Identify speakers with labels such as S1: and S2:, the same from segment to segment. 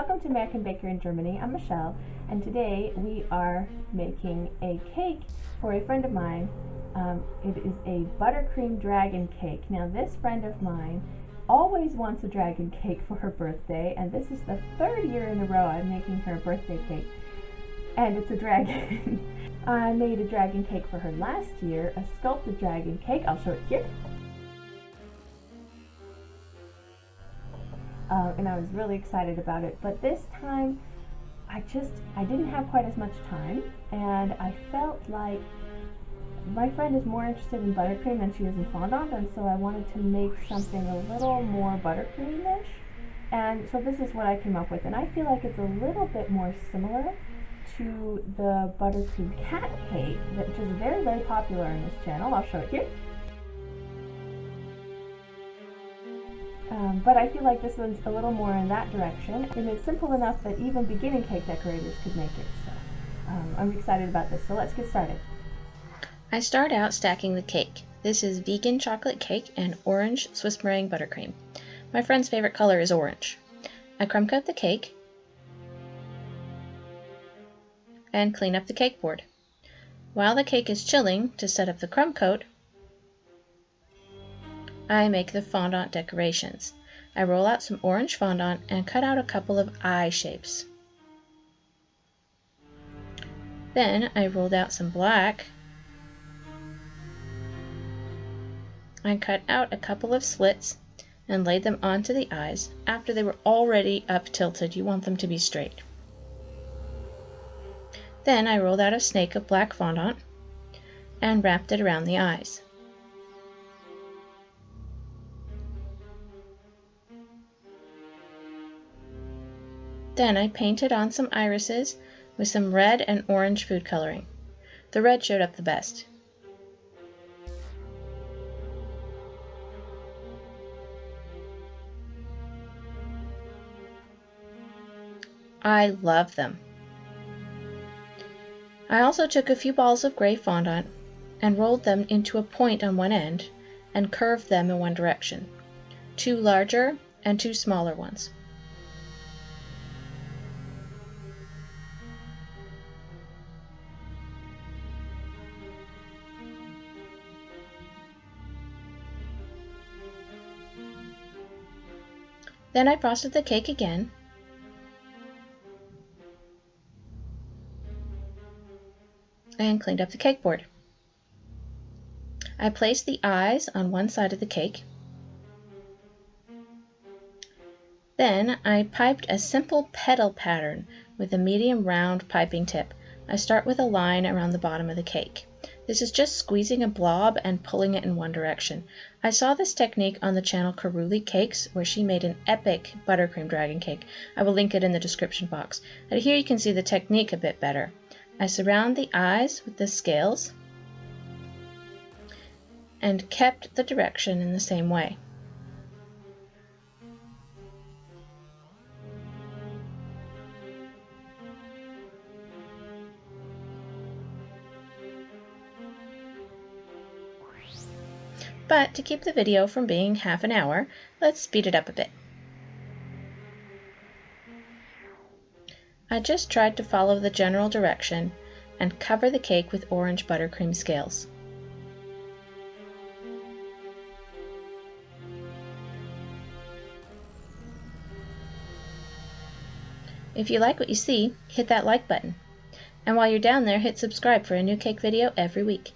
S1: Welcome to American Baker in Germany. I'm Michelle, and today we are making a cake for a friend of mine. It is a buttercream dragon cake. Now this friend of mine always wants a dragon cake for her birthday, and this is the third year in a row I'm making her a birthday cake, and it's a dragon. I made a dragon cake for her last year, a sculpted dragon cake. I'll show it here. And I was really excited about it, but this time I didn't have quite as much time, and I felt like my friend is more interested in buttercream than she is in fondant, and so I wanted to make something a little more buttercreamish, and so this is what I came up with, and I feel like it's a little bit more similar to the buttercream cat cake, which is very, very popular in this channel. I'll show it here. But I feel like this one's a little more in that direction, and it's simple enough that even beginning cake decorators could make it. So I'm excited about this. So let's get started.
S2: I start out stacking the cake. This is vegan chocolate cake and orange Swiss meringue buttercream. My friend's favorite color is orange. I crumb coat the cake and clean up the cake board. While the cake is chilling to set up the crumb coat, I make the fondant decorations. I roll out some orange fondant and cut out a couple of eye shapes. Then I rolled out some black and cut out a couple of slits and laid them onto the eyes. After they were already up tilted, you want them to be straight. Then I rolled out a snake of black fondant and wrapped it around the eyes. Then I painted on some irises with some red and orange food coloring. The red showed up the best. I love them. I also took a few balls of gray fondant and rolled them into a point on one end and curved them in one direction. 2 larger and 2 smaller ones. Then I frosted the cake again and cleaned up the cake board. I placed the eyes on one side of the cake. Then I piped a simple petal pattern with a medium round piping tip. I start with a line around the bottom of the cake. This is just squeezing a blob and pulling it in one direction. I saw this technique on the channel Karuli Cakes, where she made an epic buttercream dragon cake. I will link it in the description box. And here you can see the technique a bit better. I surround the eyes with the scales and kept the direction in the same way. But to keep the video from being half an hour, let's speed it up a bit. I just tried to follow the general direction and cover the cake with orange buttercream scales. If you like what you see, hit that like button. And while you're down there, hit subscribe for a new cake video every week.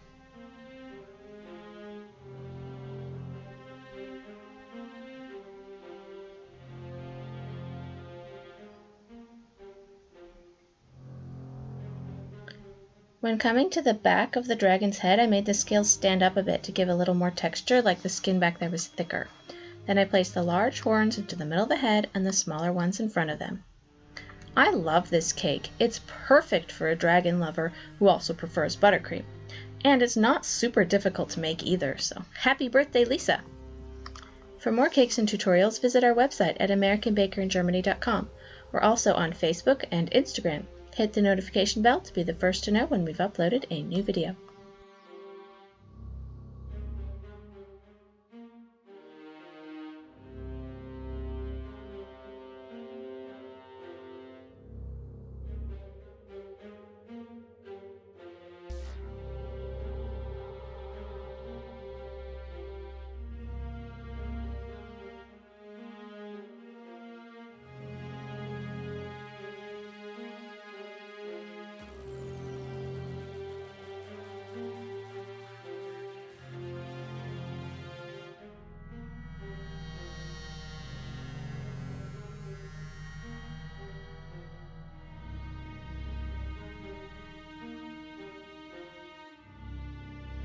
S2: When coming to the back of the dragon's head, I made the scales stand up a bit to give a little more texture, like the skin back there was thicker. Then I placed the large horns into the middle of the head and the smaller ones in front of them. I love this cake. It's perfect for a dragon lover who also prefers buttercream. And it's not super difficult to make either, so happy birthday, Lisa! For more cakes and tutorials, visit our website at AmericanBakerInGermany.com. We're also on Facebook and Instagram. Hit the notification bell to be the first to know when we've uploaded a new video.